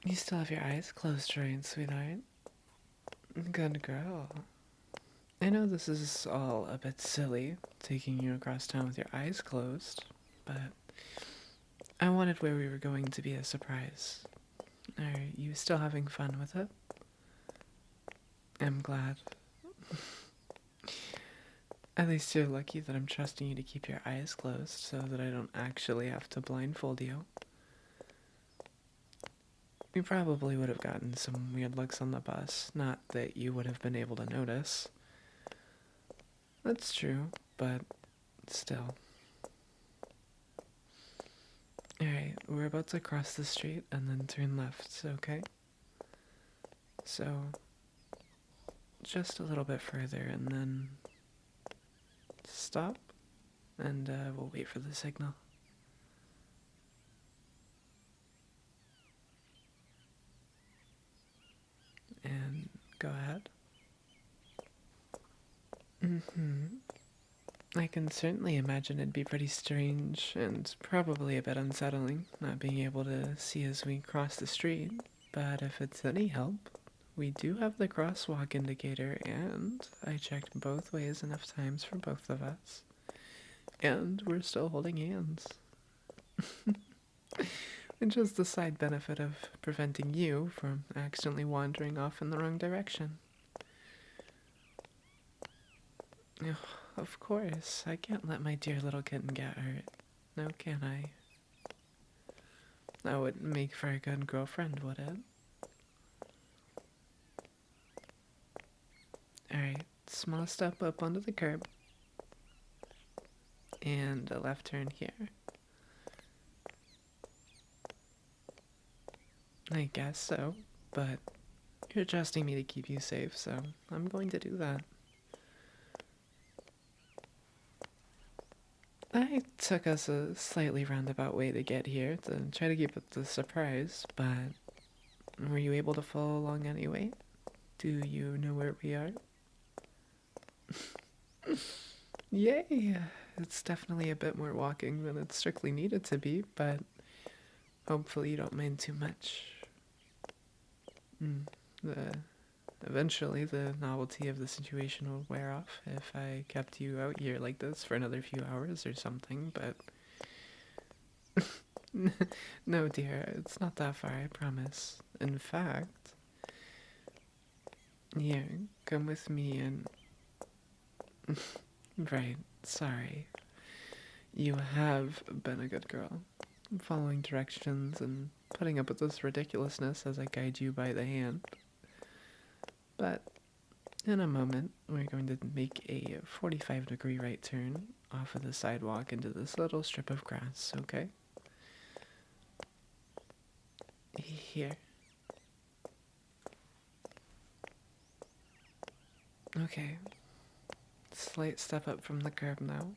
You still have your eyes closed, right, sweetheart? Good girl. I know this is all a bit silly, taking you across town with your eyes closed, but I wanted where we were going to be a surprise. Are you still having fun with it? I'm glad. At least you're lucky that I'm trusting you to keep your eyes closed so that I don't actually have to blindfold you. You probably would have gotten some weird looks on the bus, not that you would have been able to notice. That's true, but still. Alright, we're about to cross the street and then turn left, okay? So, just a little bit further and then stop, and we'll wait for the signal. And go ahead. I can certainly imagine it'd be pretty strange and probably a bit unsettling not being able to see as we cross the street, but if it's any help, we do have the crosswalk indicator and I checked both ways enough times for both of us. And we're still holding hands. Which is the side benefit of preventing you from accidentally wandering off in the wrong direction. Oh, of course, I can't let my dear little kitten get hurt. Now can I? That wouldn't make for a good girlfriend, would it? Alright, small step up onto the curb. And a left turn here. I guess so, but you're trusting me to keep you safe, so I'm going to do that. I took us a slightly roundabout way to get here to try to keep it the surprise, but were you able to follow along anyway? Do you know where we are? Yay! It's definitely a bit more walking than it's strictly needed to be, but hopefully you don't mind too much. Eventually the novelty of the situation will wear off if I kept you out here like this for another few hours or something, but no dear, it's not that far, I promise. In fact, here, come with me and... Right, sorry. You have been a good girl, following directions and putting up with this ridiculousness as I guide you by the hand. But in a moment, we're going to make a 45-degree right turn off of the sidewalk into this little strip of grass, okay? Here. Okay. Slight step up from the curb now.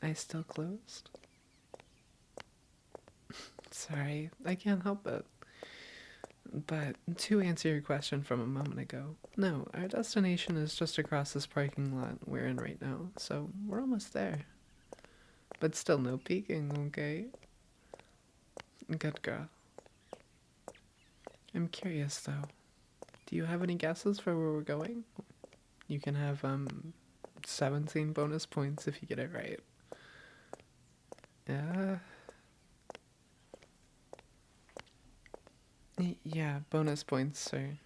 Eyes still closed? Sorry, I can't help it. But to answer your question from a moment ago, no, our destination is just across this parking lot we're in right now, so we're almost there. But still no peeking, okay? Good girl. I'm curious though, do you have any guesses for where we're going? You can have 17 bonus points if you get it right. Yeah, bonus points are...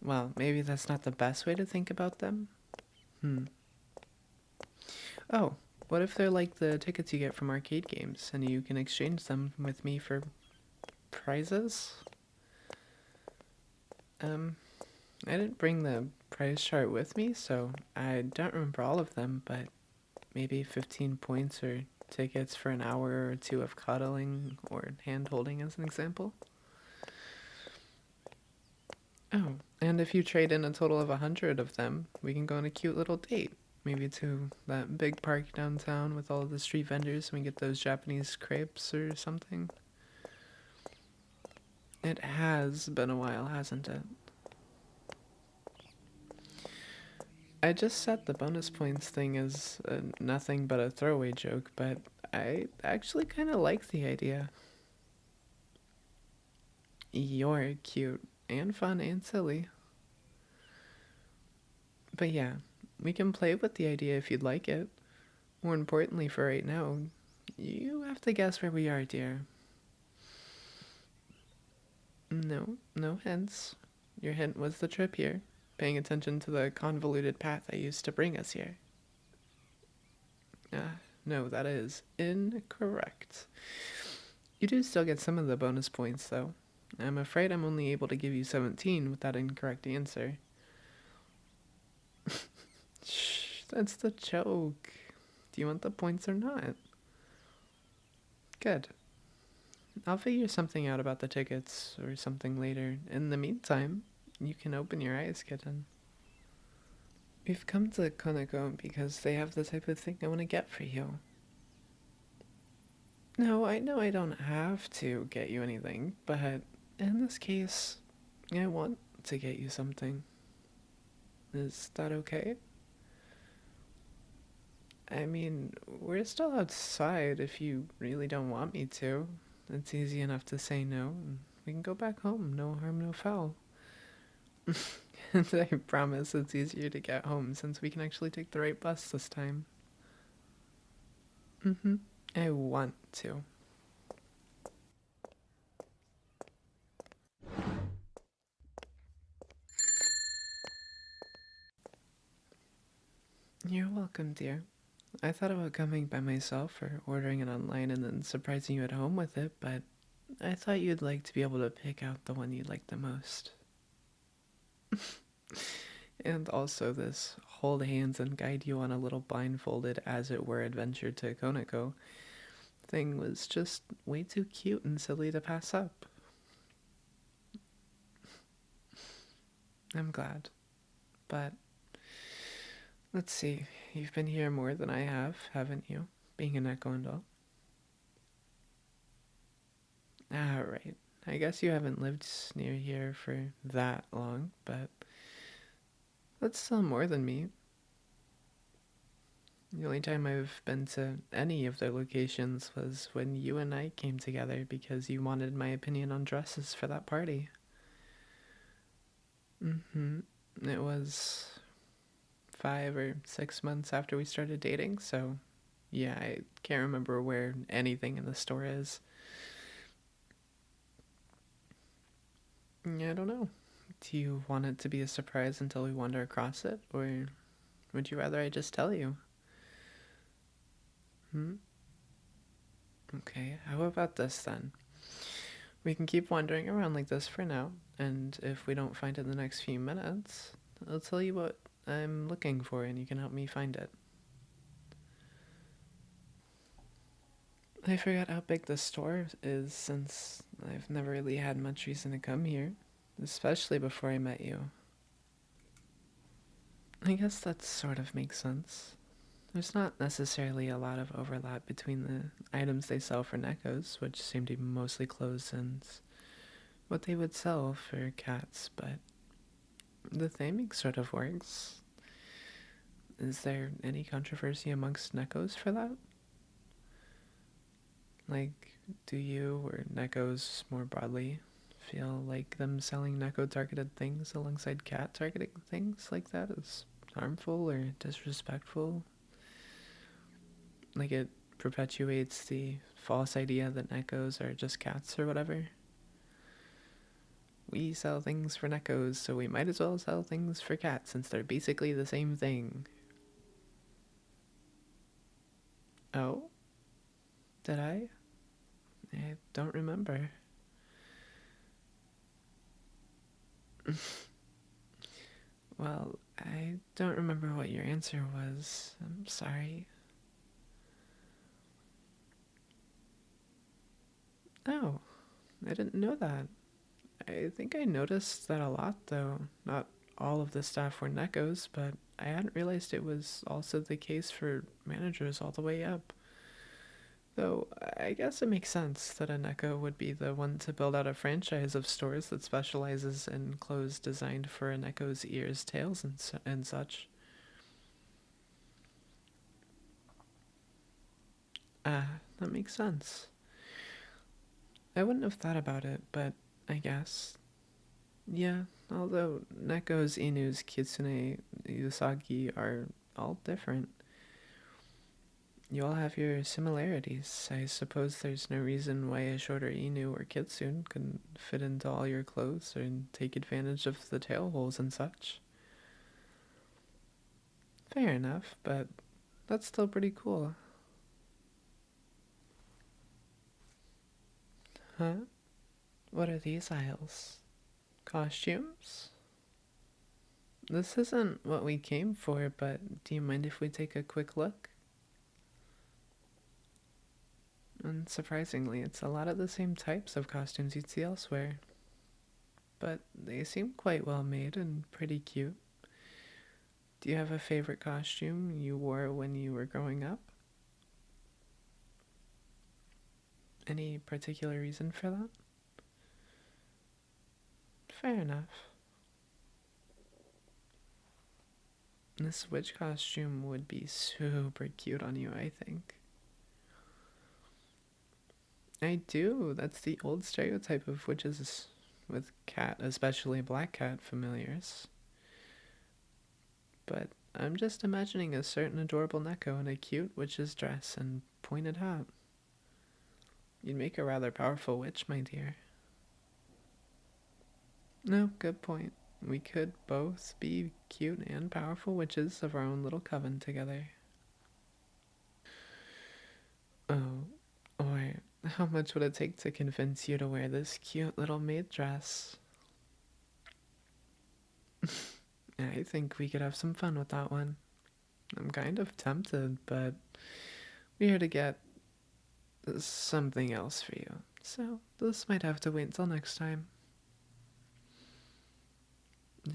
Well, maybe that's not the best way to think about them. Oh, what if they're like the tickets you get from arcade games, and you can exchange them with me for prizes? I didn't bring the prize chart with me, so I don't remember all of them, but maybe 15 points or tickets for an hour or two of cuddling or hand-holding as an example. Oh, and if you trade in a total of 100 of them, we can go on a cute little date. Maybe to that big park downtown with all of the street vendors and we get those Japanese crepes or something. It has been a while, hasn't it? I just set the bonus points thing as nothing but a throwaway joke, but I actually kind of like the idea. You're cute and fun and silly. But yeah, we can play with the idea if you'd like it. More importantly, for right now, you have to guess where we are, dear. No, no hints. Your hint was the trip here, paying attention to the convoluted path I used to bring us here. No, that is incorrect. You do still get some of the bonus points, though. I'm afraid I'm only able to give you 17 with that incorrect answer. Shh, that's the joke. Do you want the points or not? Good. I'll figure something out about the tickets or something later. In the meantime, you can open your eyes, Kitten. We've come to Konako because they have the type of thing I want to get for you. No, I know I don't have to get you anything, but in this case, I want to get you something. Is that okay? I mean, we're still outside if you really don't want me to. It's easy enough to say no, and we can go back home. No harm, no foul. And I promise it's easier to get home since we can actually take the right bus this time. I want to. You're welcome, dear. I thought about coming by myself or ordering it online and then surprising you at home with it, but I thought you'd like to be able to pick out the one you like the most. And also, this hold hands and guide you on a little blindfolded, as it were, adventure to Konako thing was just way too cute and silly to pass up. I'm glad. But let's see, you've been here more than I have, haven't you? Being an echo and all. Ah, right. I guess you haven't lived near here for that long, but that's still more than me. The only time I've been to any of their locations was when you and I came together because you wanted my opinion on dresses for that party. It was 5 or 6 months after we started dating, so yeah, I can't remember where anything in the store is. I don't know. Do you want it to be a surprise until we wander across it, or would you rather I just tell you? Hmm? Okay, how about this then? We can keep wandering around like this for now, and if we don't find it in the next few minutes, I'll tell you what I'm looking for and you can help me find it. I forgot how big the store is since I've never really had much reason to come here, especially before I met you. I guess that sort of makes sense. There's not necessarily a lot of overlap between the items they sell for Neckos, which seem to be mostly clothes, and what they would sell for cats, but the theming sort of works. Is there any controversy amongst Neckos for that? Like, do you, or Neckos more broadly, feel like them selling Necco targeted things alongside cat targeted things like that is harmful or disrespectful? Like it perpetuates the false idea that Neckos are just cats or whatever? We sell things for Neckos, so we might as well sell things for cats since they're basically the same thing. Oh? Did I? I don't remember. Well, I don't remember what your answer was. I'm sorry. Oh, I didn't know that. I think I noticed that a lot, though. Not all of the staff were Neckos, but I hadn't realized it was also the case for managers all the way up. Though, I guess it makes sense that a Necco would be the one to build out a franchise of stores that specializes in clothes designed for a Necco's ears, tails, and such. Ah, that makes sense. I wouldn't have thought about it, but I guess. Yeah, although Neko's, Inu's, Kitsune, Usagi are all different. You all have your similarities. I suppose there's no reason why a shorter Inu or Kitsune couldn't fit into all your clothes and take advantage of the tail holes and such. Fair enough, but that's still pretty cool. Huh? What are these aisles? Costumes? This isn't what we came for, but do you mind if we take a quick look? And surprisingly, it's a lot of the same types of costumes you'd see elsewhere. But they seem quite well made and pretty cute. Do you have a favorite costume you wore when you were growing up? Any particular reason for that? Fair enough. This witch costume would be super cute on you, I think. I do. That's the old stereotype of witches with cat, especially black cat familiars. But I'm just imagining a certain adorable Neko in a cute witch's dress and pointed hat. You'd make a rather powerful witch, my dear. No, good point. We could both be cute and powerful witches of our own little coven together. Oh, or how much would it take to convince you to wear this cute little maid dress? I think we could have some fun with that one. I'm kind of tempted, but we're here to get something else for you. So this might have to wait until next time.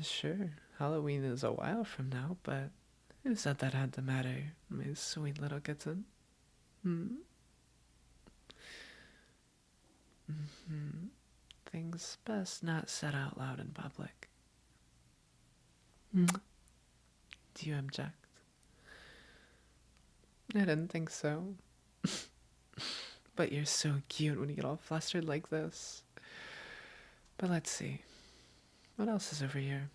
Sure, Halloween is a while from now, but who said that had to matter, my sweet little kitten? Hmm? Mm-hmm. Things best not said out loud in public. Mm. Do you object? I didn't think so. But you're so cute when you get all flustered like this. But let's see. What else is over here?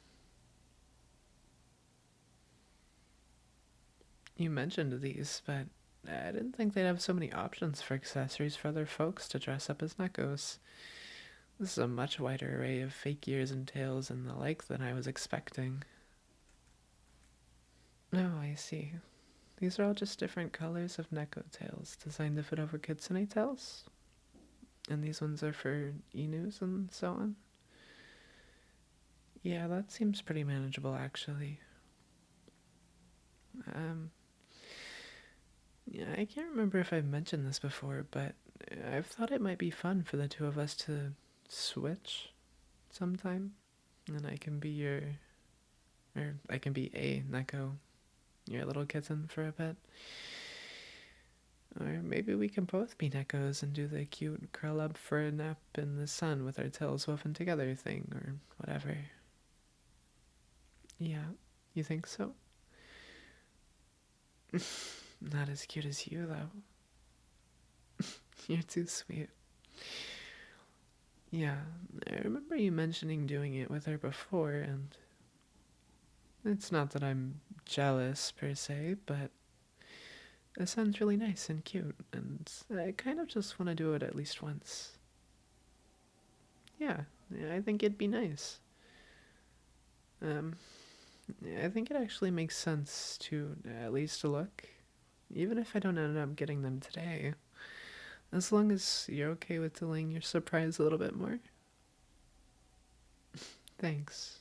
You mentioned these, but I didn't think they'd have so many options for accessories for other folks to dress up as Nekos. This is a much wider array of fake ears and tails and the like than I was expecting. Oh, I see. These are all just different colors of Neko tails designed to fit over Kitsune tails? And these ones are for Inus and so on? Yeah, that seems pretty manageable actually. Um, yeah, I can't remember if I've mentioned this before, but I've thought it might be fun for the two of us to switch sometime. And I can be or I can be a Neko, your little kitten for a bit. Or maybe we can both be Nekos and do the cute curl up for a nap in the sun with our tails woven together thing, or whatever. Yeah, you think so? Not as cute as you, though. You're too sweet. Yeah, I remember you mentioning doing it with her before, and it's not that I'm jealous per se, but it sounds really nice and cute, and I kind of just want to do it at least once. Yeah, I think it'd be nice. Um, I think it actually makes sense to at least look, even if I don't end up getting them today. As long as you're okay with delaying your surprise a little bit more. Thanks.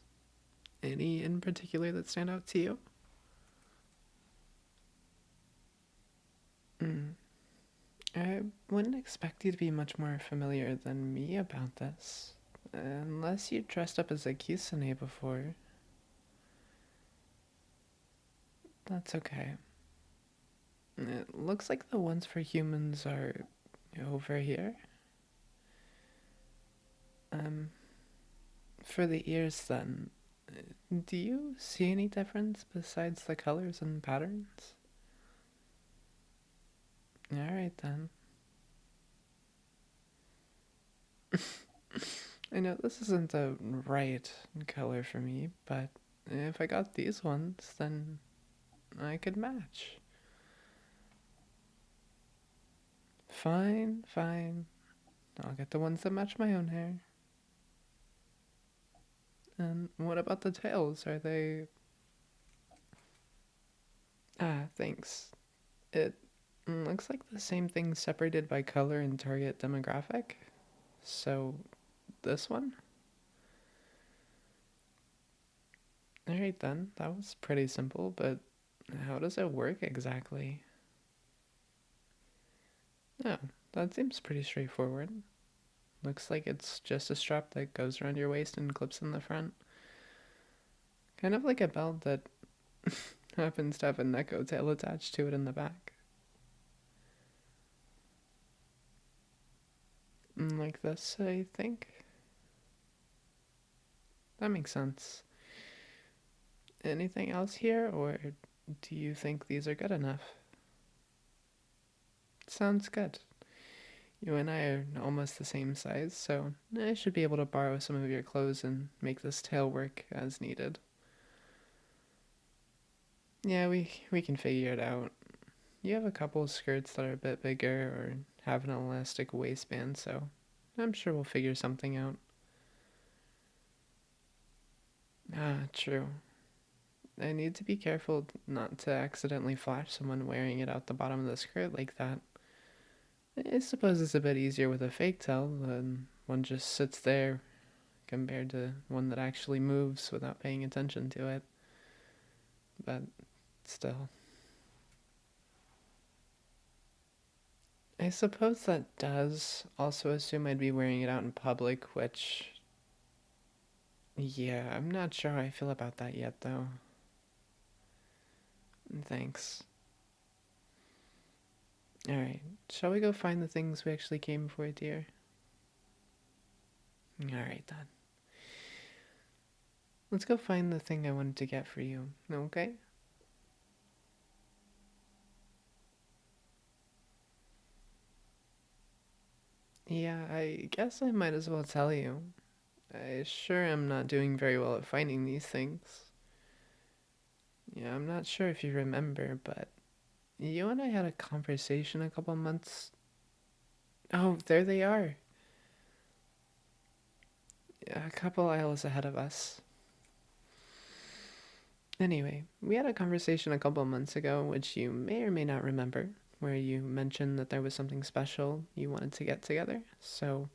Any in particular that stand out to you? Mm. I wouldn't expect you to be much more familiar than me about this. Unless you dressed up as a Kisane before. That's okay. It looks like the ones for humans are over here. Um, for the ears then, do you see any difference besides the colors and patterns? Alright then. I know this isn't the right color for me, but if I got these ones, then I could match. Fine, fine. I'll get the ones that match my own hair. And what about the tails? Are they... Ah, thanks. It looks like the same thing separated by color and target demographic. So, this one? Alright then, that was pretty simple, but how does it work exactly? Oh, that seems pretty straightforward. Looks like it's just a strap that goes around your waist and clips in the front. Kind of like a belt that happens to have a neko tail attached to it in the back. Like this, I think. That makes sense. Anything else here, or do you think these are good enough? Sounds good. You and I are almost the same size, so I should be able to borrow some of your clothes and make this tail work as needed. Yeah, we can figure it out. You have a couple of skirts that are a bit bigger or have an elastic waistband, so I'm sure we'll figure something out. Ah, true. I need to be careful not to accidentally flash someone wearing it out the bottom of the skirt like that. I suppose it's a bit easier with a fake tail than one just sits there compared to one that actually moves without paying attention to it. But still. I suppose that does also assume I'd be wearing it out in public, which... Yeah, I'm not sure how I feel about that yet, though. Thanks. Alright, shall we go find the things we actually came for, dear? Alright then. Let's go find the thing I wanted to get for you, okay? Yeah, I guess I might as well tell you. I sure am not doing very well at finding these things. Yeah, I'm not sure if you remember, but you and I had a conversation a couple months... Oh, there they are. A couple aisles ahead of us. Anyway, we had a conversation a couple months ago, which you may or may not remember, where you mentioned that there was something special you wanted to get together. So,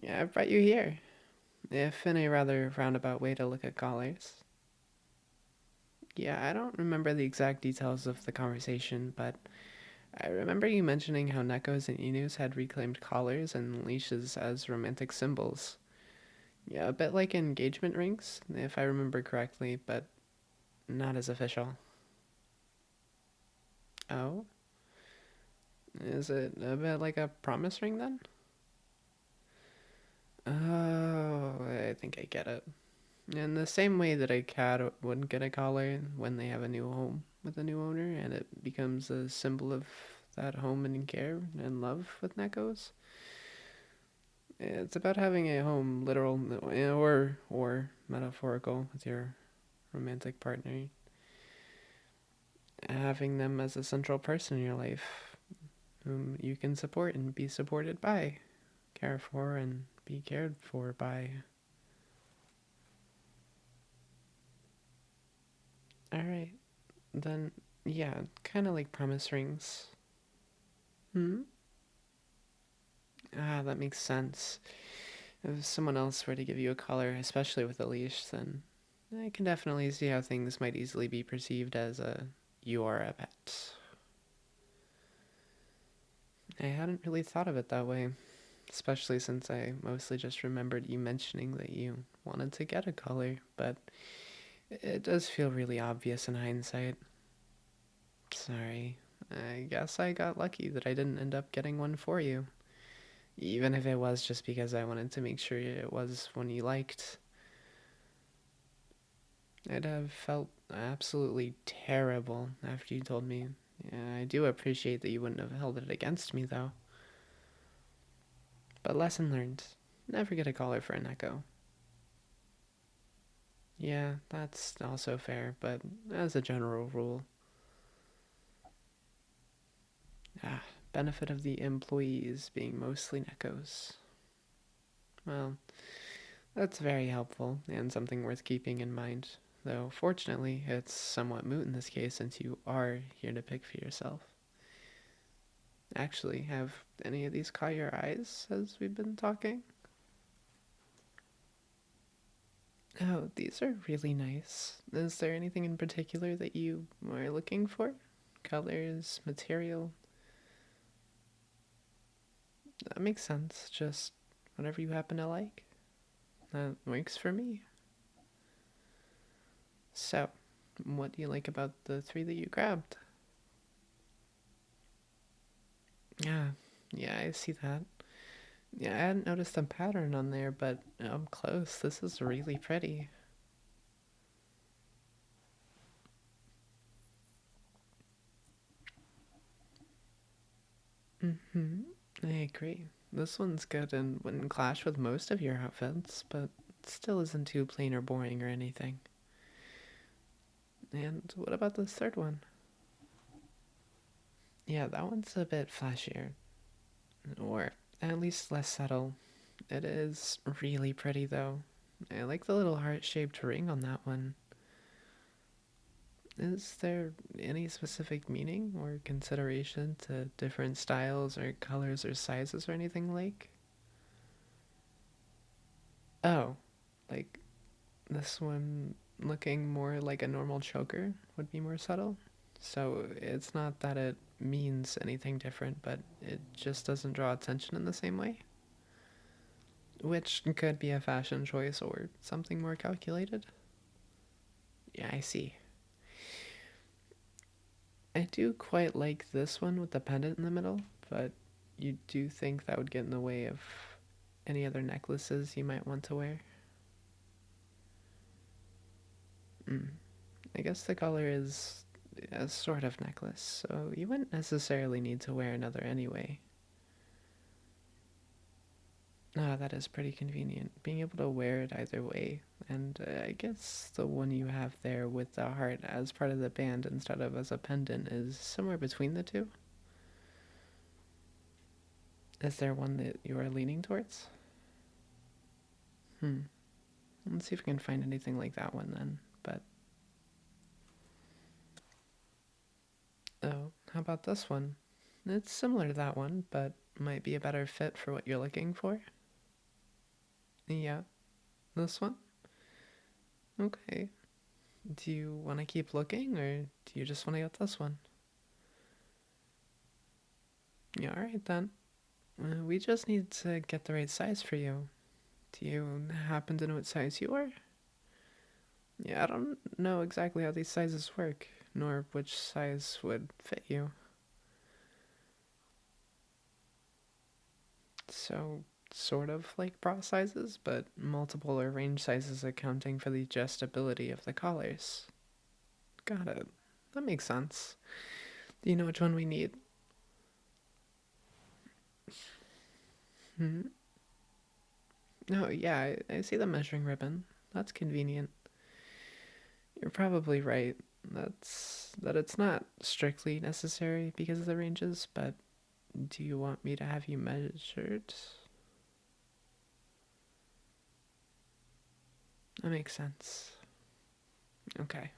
yeah, I brought you here, if in a rather roundabout way to look at collars. Yeah, I don't remember the exact details of the conversation, but I remember you mentioning how Nekos and Inus had reclaimed collars and leashes as romantic symbols. Yeah, a bit like engagement rings, if I remember correctly, but not as official. Oh? Is it a bit like a promise ring then? Oh, I think I get it. In the same way that a cat would get a collar when they have a new home with a new owner and it becomes a symbol of that home and care and love with Nekos. It's about having a home, literal or metaphorical, with your romantic partner. Having them as a central person in your life whom you can support and be supported by, care for and be cared for by. Alright, then, yeah, kind of like promise rings. Hmm? Ah, that makes sense. If someone else were to give you a collar, especially with a leash, then I can definitely see how things might easily be perceived as a you are a pet. I hadn't really thought of it that way, especially since I mostly just remembered you mentioning that you wanted to get a collar, but it does feel really obvious in hindsight. Sorry. I guess I got lucky that I didn't end up getting one for you. Even if it was just because I wanted to make sure it was one you liked. I'd have felt absolutely terrible after you told me. Yeah, I do appreciate that you wouldn't have held it against me, though. But lesson learned. never get a collar for an echo. Yeah, that's also fair, but as a general rule, ah, benefit of the employees being mostly Neckos. Well, that's very helpful and something worth keeping in mind. Though, fortunately, it's somewhat moot in this case since you are here to pick for yourself. Actually, have any of these caught your eyes as we've been talking? Oh, these are really nice. Is there anything in particular that you are looking for? Colors, material? That makes sense. Just whatever you happen to like. That works for me. So, what do you like about the three that you grabbed? Yeah, yeah, I see that. Yeah, I hadn't noticed a pattern on there, but up close, this is really pretty. Mm-hmm. I agree. This one's good and wouldn't clash with most of your outfits, but still isn't too plain or boring or anything. And what about this third one? Yeah, that one's a bit flashier, or at least less subtle. It is really pretty though. I like the little heart-shaped ring on that one. Is there any specific meaning or consideration to different styles or colors or sizes or anything like? Oh, like this one looking more like a normal choker would be more subtle. So it's not that it means anything different, but it just doesn't draw attention in the same way. Which could be a fashion choice or something more calculated. Yeah, I see. I do quite like this one with the pendant in the middle, but you do think that would get in the way of any other necklaces you might want to wear? Mm. I guess the collar is a sort of necklace, so you wouldn't necessarily need to wear another anyway. Ah, that is pretty convenient, being able to wear it either way. And I guess the one you have there with the heart as part of the band instead of as a pendant is somewhere between the two. Is there one that you are leaning towards? Hmm. Let's see if we can find anything like that one then. But, oh, how about this one? It's similar to that one, but might be a better fit for what you're looking for. Yeah, this one? Okay. Do you want to keep looking, or do you just want to get this one? Yeah, alright then. We just need to get the right size for you. Do you happen to know what size you are? Yeah, I don't know exactly how these sizes work, nor which size would fit you. So, sort of like bra sizes, but multiple or range sizes accounting for the adjustability of the collars. Got it. That makes sense. Do you know which one we need? Hmm? Oh, yeah, I see the measuring ribbon. That's convenient. You're probably right. That it's not strictly necessary because of the ranges, but do you want me to have you measured? That makes sense. Okay.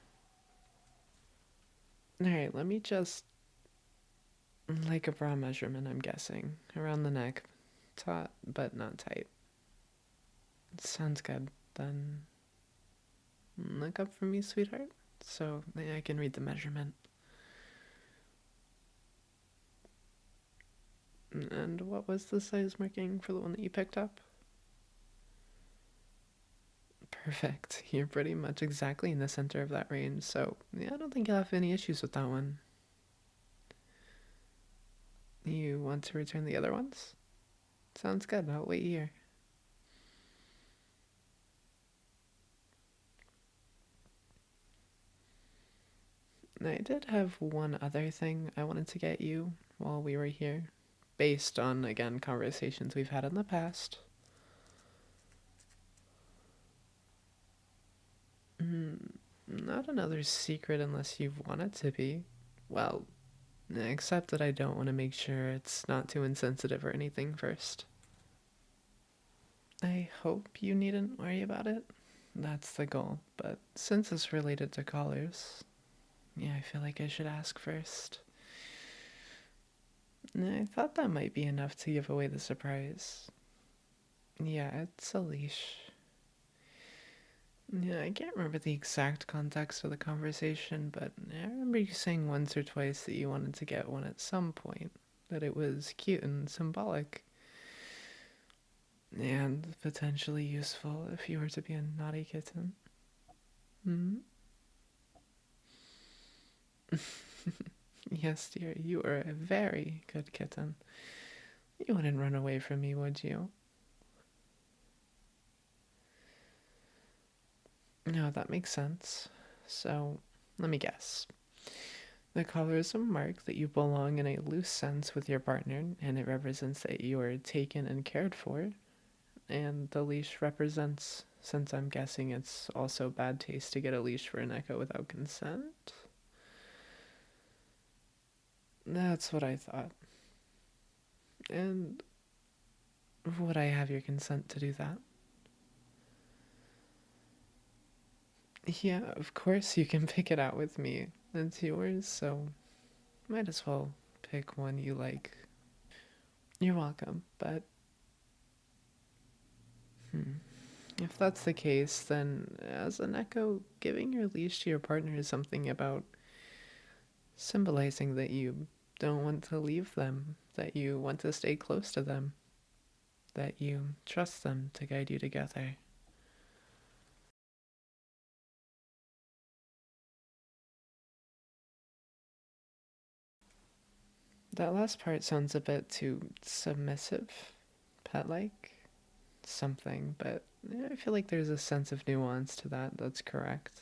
Alright, let me just. Like a bra measurement, I'm guessing. Around the neck. Taut, but not tight. Sounds good. Then. Look up for me, sweetheart. So I can read the measurement. And what was the size marking for the one that you picked up? Perfect. You're pretty much exactly in the center of that range, so yeah, I don't think you'll have any issues with that one. You want to return the other ones? Sounds good. I'll wait here. I did have one other thing I wanted to get you while we were here, based on, again, conversations we've had in the past. Not another secret unless you want it to be. Well, except that I don't want to make sure it's not too insensitive or anything first. I hope you needn't worry about it. That's the goal, but since it's related to collars, yeah, I feel like I should ask first. I thought that might be enough to give away the surprise. Yeah, it's a leash. Yeah, I can't remember the exact context of the conversation, but I remember you saying once or twice that you wanted to get one at some point, that it was cute and symbolic, and potentially useful if you were to be a naughty kitten. Hmm? Yes, dear, you are a very good kitten. You wouldn't run away from me, would you? No, that makes sense. So, let me guess. The collar is a mark that you belong in a loose sense with your partner, and it represents that you are taken and cared for. And the leash represents, since I'm guessing it's also bad taste to get a leash for an echo without consent. That's what I thought. And would I have your consent to do that? Yeah, of course you can pick it out with me. It's yours, so might as well pick one you like. You're welcome, but if that's the case, then as an echo, giving your leash to your partner is something about symbolizing that you don't want to leave them, that you want to stay close to them, that you trust them to guide you together. That last part sounds a bit too submissive, pet like, something, but I feel like there's a sense of nuance to that that's correct.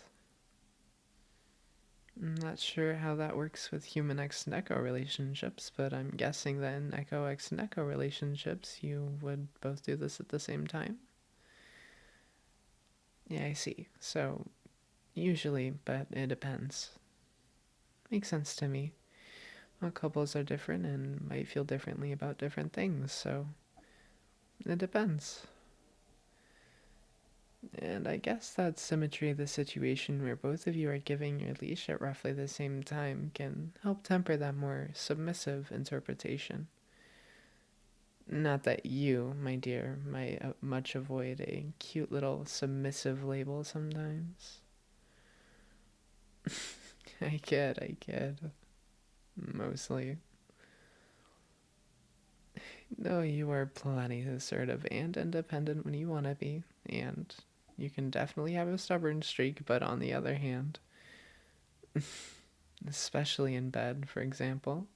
I'm not sure how that works with human X Neko relationships, but I'm guessing that in Echo X Neko relationships, you would both do this at the same time. Yeah, I see. So, usually, but it depends. Makes sense to me. Well, couples are different and might feel differently about different things, so it depends. And I guess that symmetry of the situation where both of you are giving your leash at roughly the same time can help temper that more submissive interpretation. Not that you, my dear, might much avoid a cute little submissive label sometimes. I kid. Mostly. No, you are plenty assertive and independent when you want to be, and you can definitely have a stubborn streak, but on the other hand, especially in bed, for example.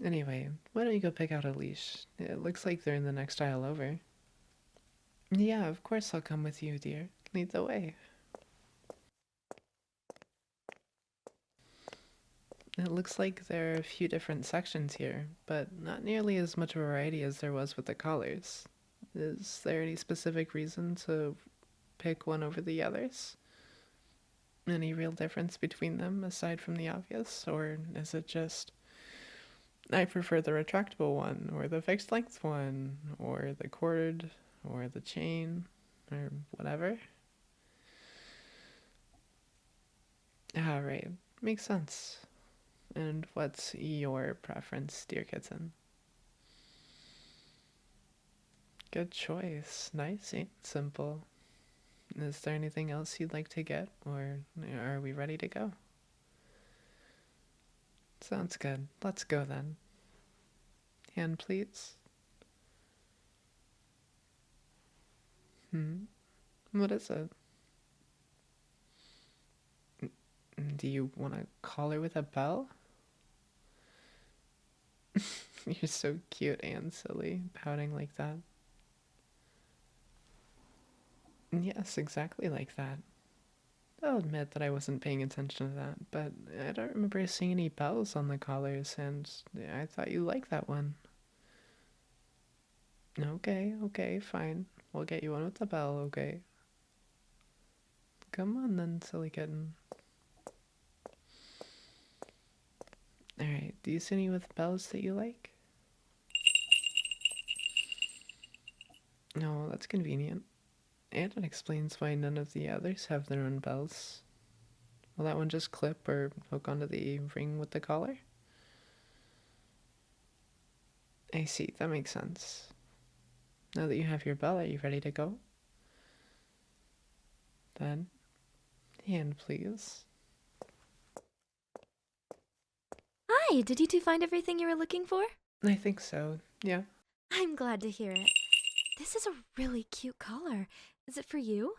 Anyway, why don't you go pick out a leash? It looks like they're in the next aisle over. Yeah, of course I'll come with you, dear. Lead the way. It looks like there are a few different sections here, but not nearly as much variety as there was with the collars. Is there any specific reason to pick one over the others? Any real difference between them aside from the obvious? Or is it just, I prefer the retractable one, or the fixed length one, or the cord, or the chain, or whatever? Alright, makes sense. And what's your preference, dear kitten? Good choice. Nice and simple. Is there anything else you'd like to get, or are we ready to go? Sounds good. Let's go then. Hand, please. Hmm? What is it? Do you want a collar with a bell? You're so cute and silly, pouting like that. Yes, exactly like that. I'll admit that I wasn't paying attention to that, but I don't remember seeing any bells on the collars, and I thought you liked that one. Okay, okay, fine. We'll get you one with the bell, okay? Come on then, silly kitten. Alright, do you see any with bells that you like? No, that's convenient. And it explains why none of the others have their own bells. Will that one just clip or hook onto the ring with the collar? I see, that makes sense. Now that you have your bell, are you ready to go? Then, hand please. Hi, did you two find everything you were looking for? I think so, yeah. I'm glad to hear it. This is a really cute collar. Is it for you?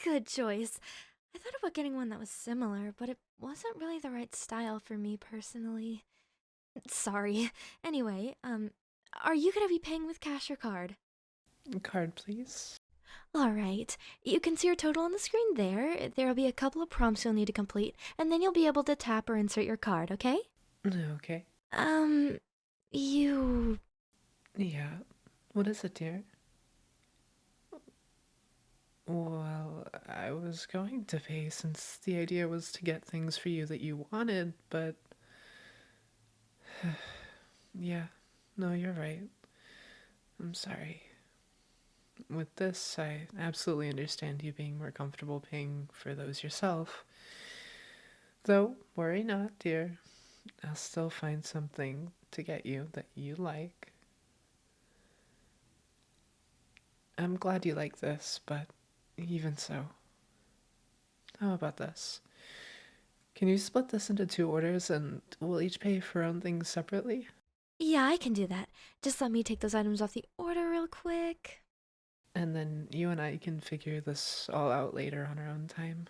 Good choice. I thought about getting one that was similar, but it wasn't really the right style for me personally. Sorry. Anyway, are you gonna be paying with cash or card? Card please. Alright, you can see your total on the screen there. There'll be a couple of prompts you'll need to complete, and then you'll be able to tap or insert your card, okay? Okay. Um, you... Yeah. What is it, dear? Well, I was going to pay since the idea was to get things for you that you wanted, but. Yeah, no, you're right. I'm sorry. With this, I absolutely understand you being more comfortable paying for those yourself. Though, worry not, dear. I'll still find something to get you that you like. I'm glad you like this, but even so. How about this? Can you split this into 2 orders and we'll each pay for our own things separately? Yeah, I can do that. Just let me take those items off the order real quick. And then you and I can figure this all out later on our own time.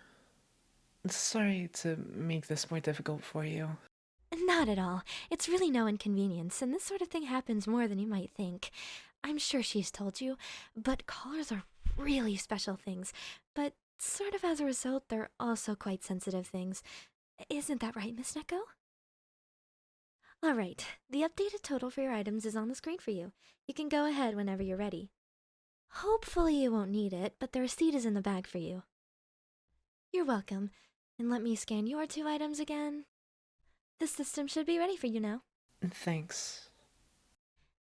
Sorry to make this more difficult for you. Not at all. It's really no inconvenience, and this sort of thing happens more than you might think. I'm sure she's told you, but collars are really special things. But sort of as a result, they're also quite sensitive things. Isn't that right, Miss Neko? Alright, the updated total for your items is on the screen for you. You can go ahead whenever you're ready. Hopefully you won't need it, but the receipt is in the bag for you. You're welcome. And let me scan your 2 items again. The system should be ready for you now. Thanks.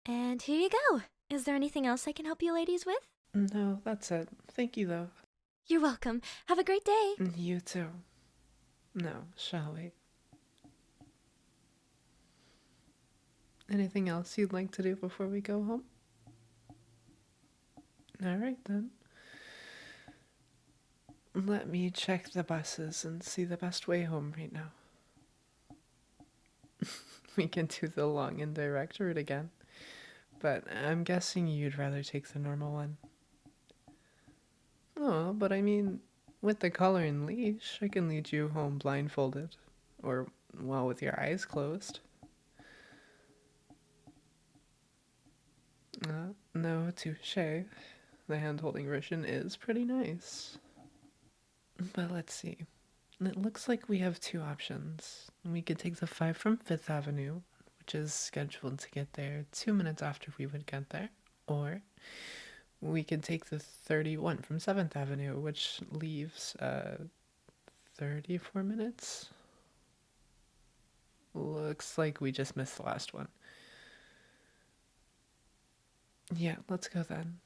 And here you go. Is there anything else I can help you ladies with? No, that's it. Thank you, though. You're welcome. Have a great day. You too. Now, shall we? Anything else you'd like to do before we go home? Alright then. Let me check the buses and see the best way home right now. We can do the long and direct route again. But I'm guessing you'd rather take the normal one. Oh, but I mean, with the collar and leash, I can lead you home blindfolded. Or, well, with your eyes closed. No, touche. The hand-holding version is pretty nice. But let's see. It looks like we have 2 options. We could take the 5 from 5th Avenue, which is scheduled to get there 2 minutes after we would get there. Or we could take the 31 from 7th Avenue, which leaves 34 minutes. Looks like we just missed the last one. Yeah, let's go then.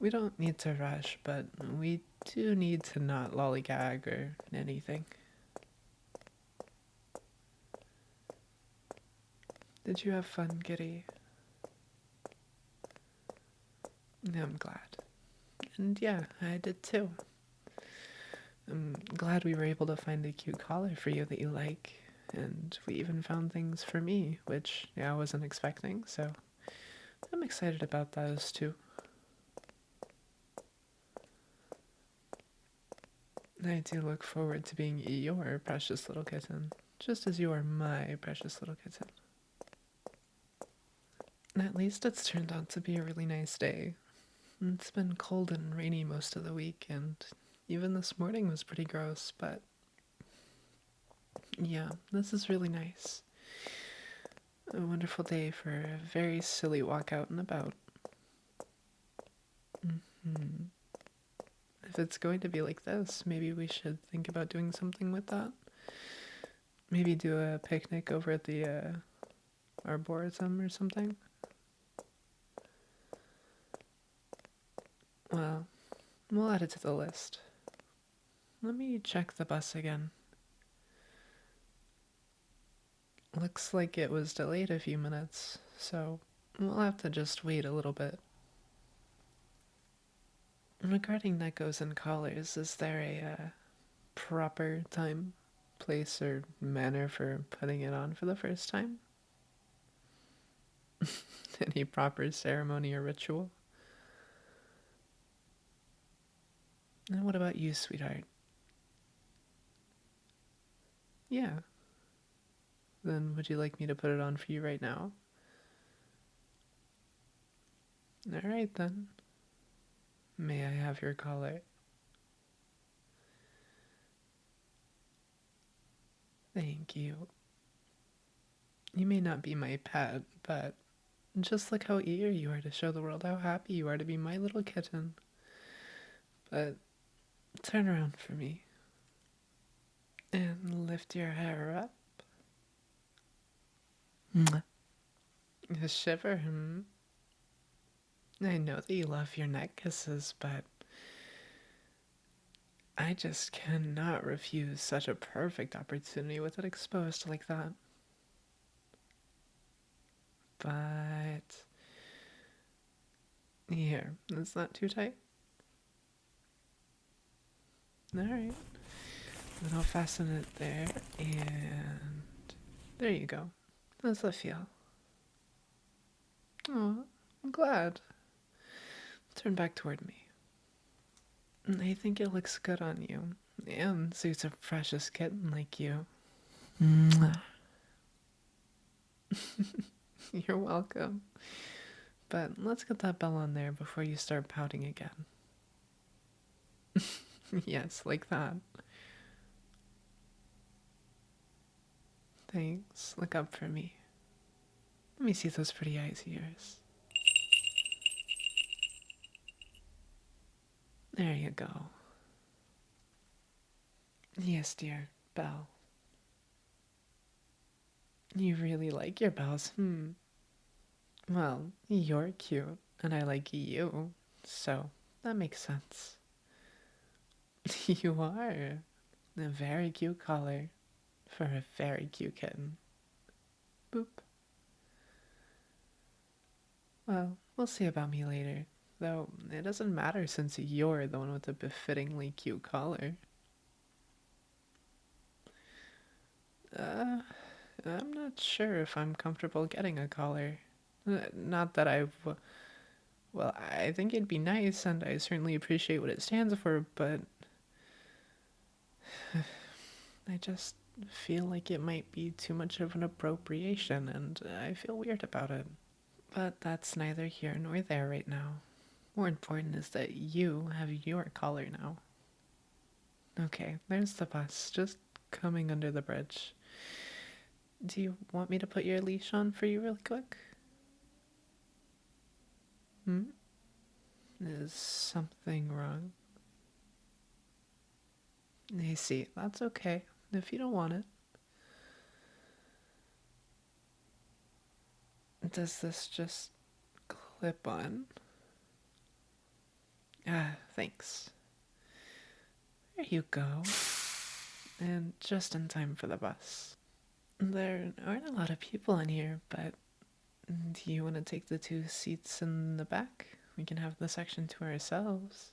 We don't need to rush, but we do need to not lollygag or anything. Did you have fun, Kitty? I'm glad. And yeah, I did too. I'm glad we were able to find a cute collar for you that you like. And we even found things for me, which I wasn't expecting, so I'm excited about those too. I do look forward to being your precious little kitten, just as you are my precious little kitten. At least it's turned out to be a really nice day. It's been cold and rainy most of the week, and even this morning was pretty gross, but yeah, this is really nice. A wonderful day for a very silly walk out and about. If it's going to be like this, maybe we should think about doing something with that. Maybe do a picnic over at the arboretum or something. Well, we'll add it to the list. Let me check the bus again. Looks like it was delayed a few minutes, so we'll have to just wait a little bit. Regarding neckos and collars, is there a proper time, place, or manner for putting it on for the first time? Any proper ceremony or ritual? And what about you, sweetheart? Yeah. Then would you like me to put it on for you right now? Alright then. May I have your collar? Thank you. You may not be my pet, but just look how eager you are to show the world how happy you are to be my little kitten. But turn around for me and lift your hair up. Mwah. A shiver, hmm? I know that you love your neck kisses, but I just cannot refuse such a perfect opportunity with it exposed like that. But here, it's not too tight. Alright. Then I'll fasten it there, and there you go. How's that feel? Oh, I'm glad. Turn back toward me. I think it looks good on you, and suits a precious kitten like you. Mwah. You're welcome. But let's get that bell on there before you start pouting again. Yes, like that. Thanks. Look up for me. Let me see those pretty eyes of yours. There you go. Yes, dear. Belle. You really like your bells, hmm? Well, you're cute, and I like you, so that makes sense. You are. A very cute collar for a very cute kitten. Boop. Well, we'll see about me later. Though, it doesn't matter since you're the one with the befittingly cute collar. Uh, I'm not sure if I'm comfortable getting a collar. Not that well, I think it'd be nice, and I certainly appreciate what it stands for, but I just feel like it might be too much of an appropriation, and I feel weird about it. But that's neither here nor there right now. More important is that you have your collar now. Okay, there's the bus, just coming under the bridge. Do you want me to put your leash on for you really quick? Hmm? Is something wrong? I see, that's okay, if you don't want it. Does this just clip on? Ah, thanks. There you go. And just in time for the bus. There aren't a lot of people in here, but do you want to take the two seats in the back? We can have the section to ourselves.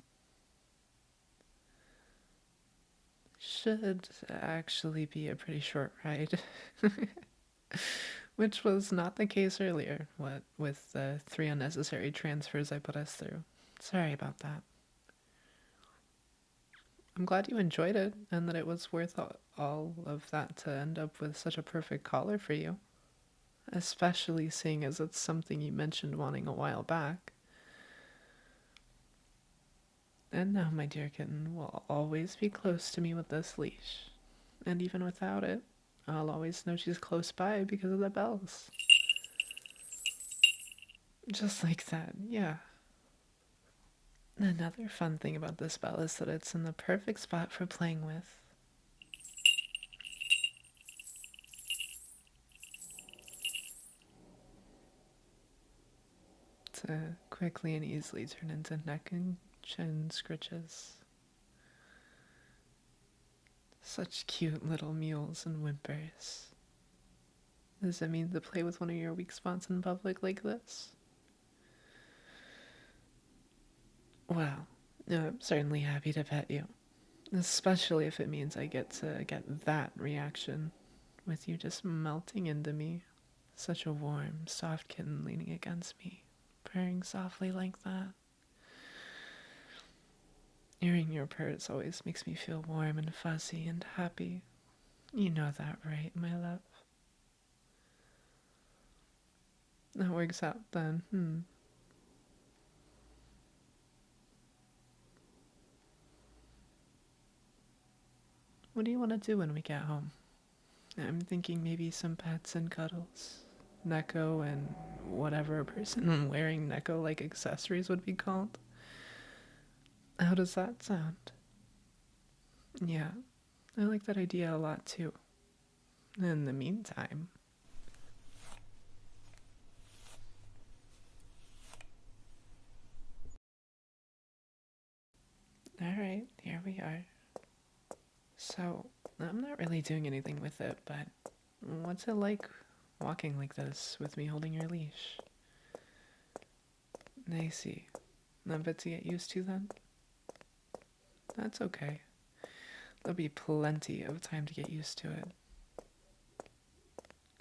Should actually be a pretty short ride. Which was not the case earlier, what with the 3 unnecessary transfers I put us through. Sorry about that. I'm glad you enjoyed it, and that it was worth all of that to end up with such a perfect collar for you. Especially seeing as it's something you mentioned wanting a while back. And now, my dear kitten will always be close to me with this leash. And even without it, I'll always know she's close by because of the bells. Just like that, yeah. Another fun thing about this bell is that it's in the perfect spot for playing with. To quickly and easily turn into neck and chin scritches. Such cute little mews and whimpers. Does it mean to play with one of your weak spots in public like this? Well, I'm certainly happy to pet you. Especially if it means I get to get that reaction, with you just melting into me. Such a warm, soft kitten leaning against me, purring softly like that. Hearing your purrs always makes me feel warm and fuzzy and happy. You know that, right, my love? That works out then, What do you want to do when we get home? I'm thinking maybe some pets and cuddles. Neko and whatever a person wearing Neko like accessories would be called. How does that sound? Yeah, I like that idea a lot too. In the meantime, alright, here we are. So, I'm not really doing anything with it, but what's it like walking like this with me holding your leash? I see. A bit to get used to then? That's okay. There'll be plenty of time to get used to it.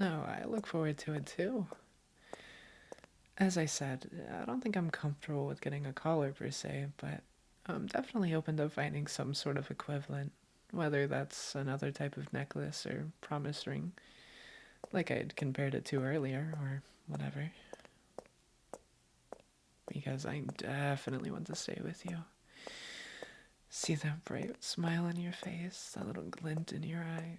Oh, I look forward to it too. As I said, I don't think I'm comfortable with getting a collar per se, but I'm definitely open to finding some sort of equivalent, whether that's another type of necklace or promise ring, like I'd compared it to earlier, or whatever. Because I definitely want to stay with you. See that bright smile on your face, that little glint in your eye,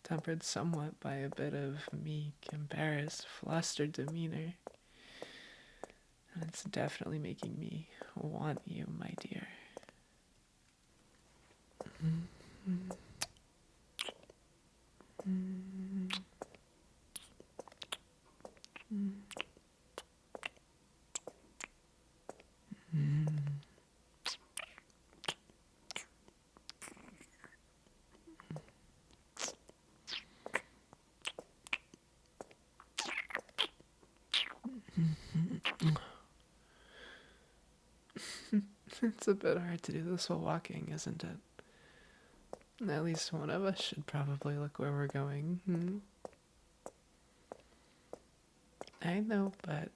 tempered somewhat by a bit of meek, embarrassed, flustered demeanor. And it's definitely making me want you, my dear. It's a bit hard to do this while walking, isn't it? At least one of us should probably look where we're going. I know, but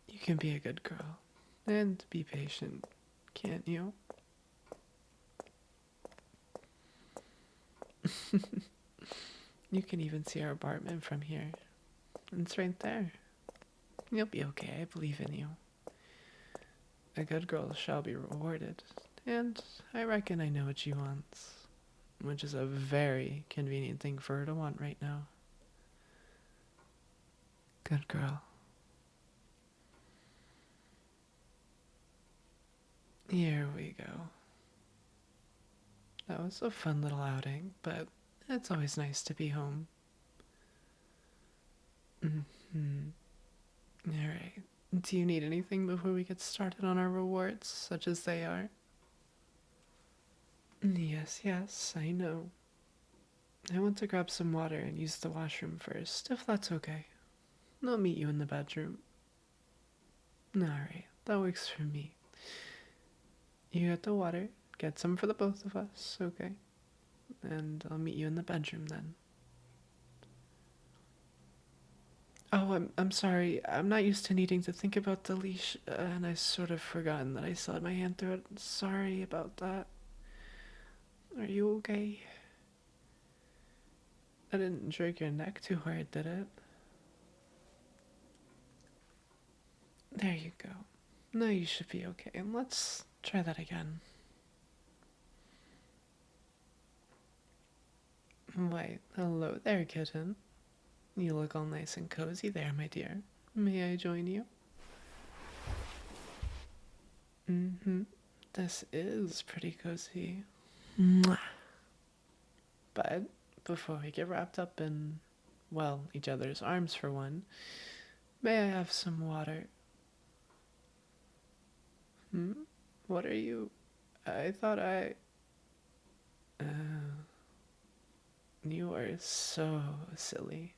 you can be a good girl and be patient, can't you? You can even see our apartment from here. It's right there. You'll be okay, I believe in you. A good girl shall be rewarded, and I reckon I know what she wants, which is a very convenient thing for her to want right now. Good girl. Here we go. That was a fun little outing, but it's always nice to be home. Alright. Do you need anything before we get started on our rewards, such as they are? Yes, yes, I know. I want to grab some water and use the washroom first, if that's okay. I'll meet you in the bedroom. Alright, that works for me. You get the water, get some for the both of us, okay? And I'll meet you in the bedroom then. Oh, I'm sorry. I'm not used to needing to think about the leash, and I sort of forgotten that I still had my hand through it. Sorry about that. Are you okay? I didn't jerk your neck too hard, did it? There you go. No, you should be okay. And let's try that again. Why, hello there, kitten. You look all nice and cozy there, my dear. May I join you? Mm-hmm. This is pretty cozy. Mwah. But before we get wrapped up in, well, each other's arms for one, may I have some water? Hmm? What are you? I thought I. You are so silly.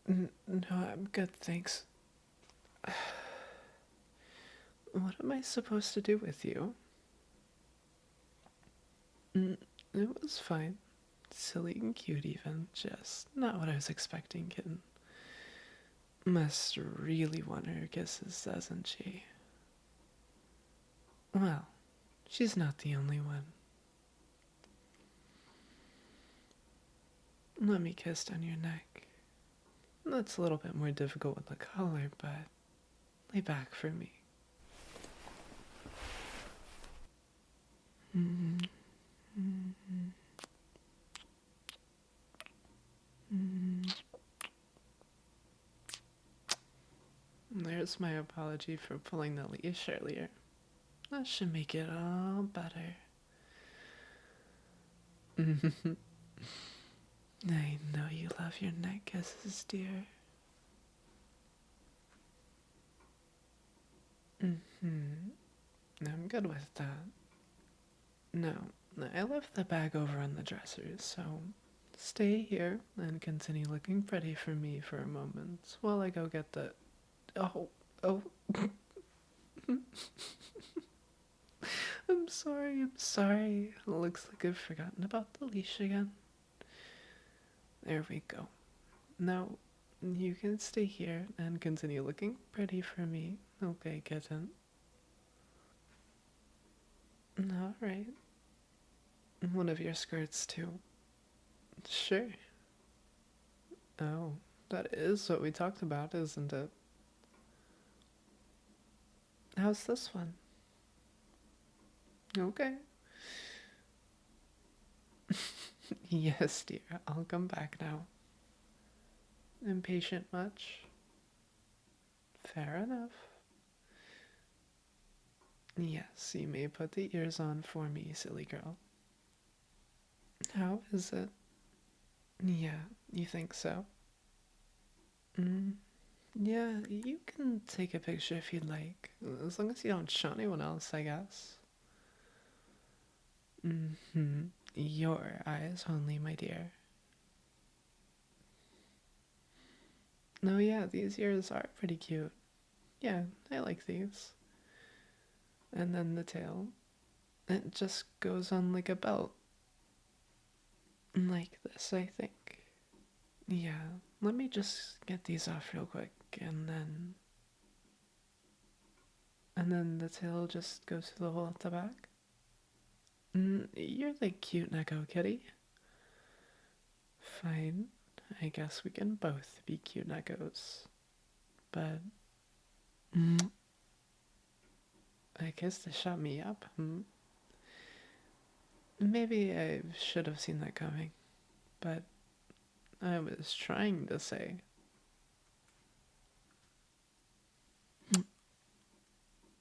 No, I'm good, thanks. What am I supposed to do with you? Mm, it was fine. Silly and cute, even. Just not what I was expecting, Kitten. Must really want her kisses, doesn't she? Well, she's not the only one. Let me kiss down your neck. That's a little bit more difficult with the collar, but lay back for me. Mm-hmm. Mm-hmm. Mm-hmm. There's my apology for pulling the leash earlier. That should make it all better. I know you love your neck kisses, dear. I'm good with that. No, I left the bag over on the dresser, so stay here and continue looking pretty for me for a moment while I go get the. Oh, oh. I'm sorry, I'm sorry. Looks like I've forgotten about the leash again. There we go. Now, you can stay here and continue looking pretty for me. Okay, kitten. Alright. One of your skirts, too. Sure. Oh, that is what we talked about, isn't it? How's this one? Okay. Yes, dear. I'll come back now. Impatient much? Fair enough. Yes, you may put the ears on for me, silly girl. How is it? Yeah, you think so? Mm, yeah, you can take a picture if you'd like. As long as you don't show anyone else, I guess. Mm-hmm. Your eyes only, my dear. No, yeah, these ears are pretty cute. Yeah, I like these. And then the tail. It just goes on like a belt. Like this, I think. Yeah, let me just get these off real quick, and then. And then the tail just goes through the hole at the back. You're the cute Neko kitty. Fine. I guess we can both be cute Nekos. But I guess they shut me up. Maybe I should have seen that coming. But I was trying to say.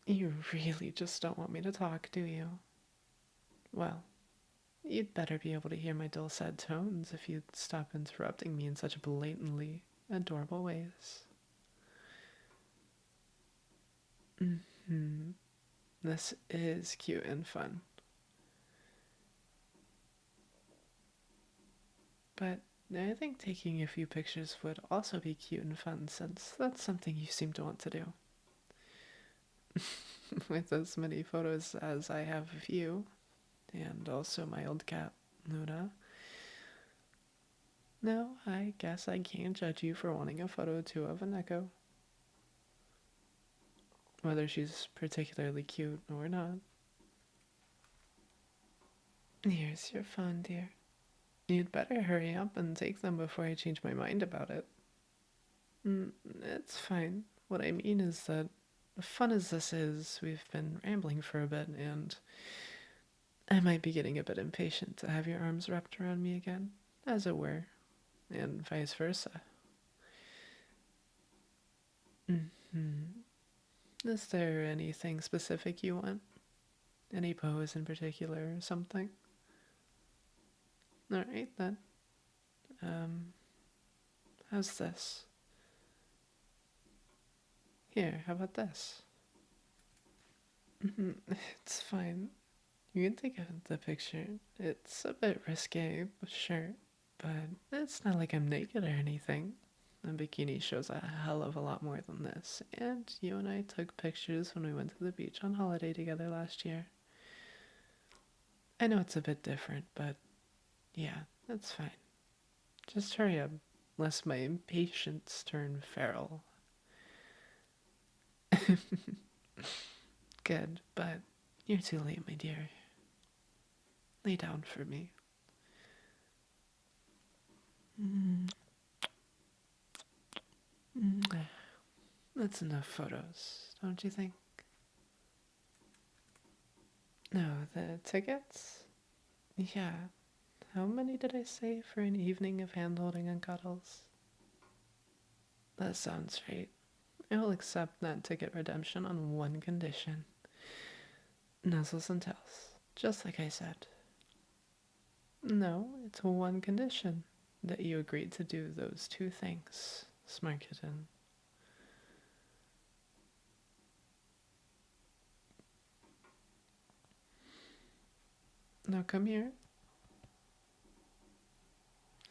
You really just don't want me to talk, do you? Well, you'd better be able to hear my dulcet tones if you'd stop interrupting me in such blatantly adorable ways. This is cute and fun. But I think taking a few pictures would also be cute and fun since that's something you seem to want to do. With as many photos as I have of you, and also my old cat, Luna. No, I guess I can't judge you for wanting a photo too of an echo. Whether she's particularly cute or not. Here's your phone, dear. You'd better hurry up and take them before I change my mind about it. It's fine. What I mean is that, fun as this is, we've been rambling for a bit, and I might be getting a bit impatient to have your arms wrapped around me again, as it were, and vice versa. Is there anything specific you want? Any pose in particular or something? Alright then. How's this? Here, how about this? It's fine. You can take the picture. It's a bit risque, sure, but it's not like I'm naked or anything. The bikini shows a hell of a lot more than this, and you and I took pictures when we went to the beach on holiday together last year. I know it's a bit different, but yeah, that's fine. Just hurry up, lest my impatience turn feral. Good, but you're too late, my dear. Lay down for me. That's enough photos, don't you think? No, the tickets? Yeah. How many did I say for an evening of hand-holding and cuddles? That sounds right. I will accept that ticket redemption on one condition. Nuzzles and tells, just like I said. No, it's one condition. That you agreed to do those two things, smart kitten. Now come here.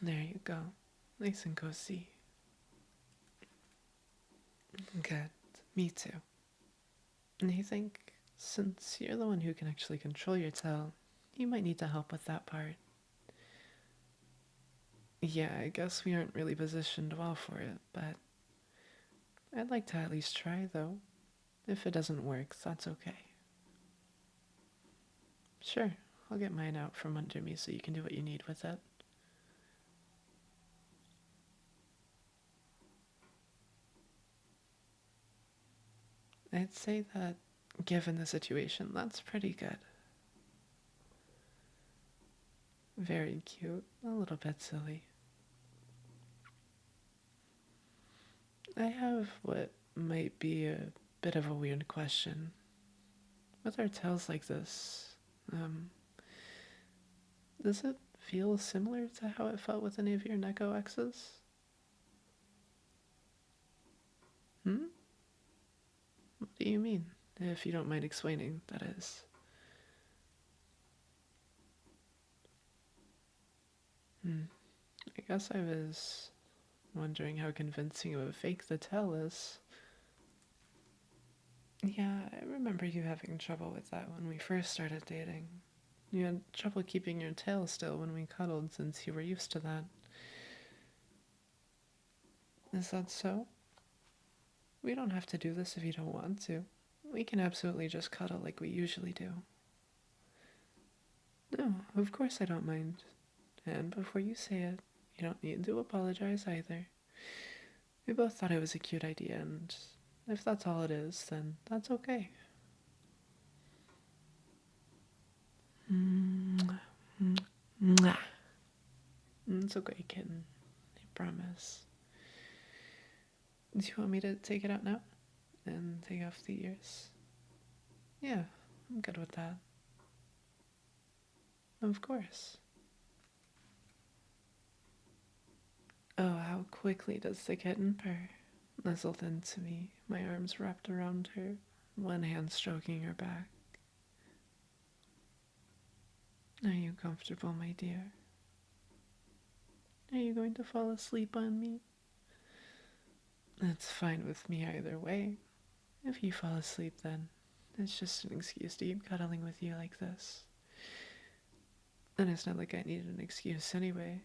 There you go. Nice and cozy. Good. Me too. And I think, since you're the one who can actually control your tail, you might need to help with that part. Yeah, I guess we aren't really positioned well for it, but I'd like to at least try, though. If it doesn't work, that's okay. Sure, I'll get mine out from under me so you can do what you need with it. I'd say that, given the situation, that's pretty good. Very cute, a little bit silly. I have what might be a bit of a weird question. With our tails like this, does it feel similar to how it felt with any of your Neko exes? What do you mean? If you don't mind explaining, that is. I guess I was wondering how convincing of a fake the tail is. Yeah, I remember you having trouble with that when we first started dating. You had trouble keeping your tail still when we cuddled since you were used to that. Is that so? We don't have to do this if you don't want to. We can absolutely just cuddle like we usually do. No, of course I don't mind. And before you say it, you don't need to apologize either. We both thought it was a cute idea, and if that's all it is, then that's okay. It's okay, kitten. I promise. Do you want me to take it out now? And take off the ears? Yeah, I'm good with that. Of course. Oh, how quickly does the kitten purr? Nuzzled into me, my arms wrapped around her, one hand stroking her back. Are you comfortable, my dear? Are you going to fall asleep on me? That's fine with me either way. If you fall asleep, then it's just an excuse to keep cuddling with you like this. And it's not like I need an excuse anyway.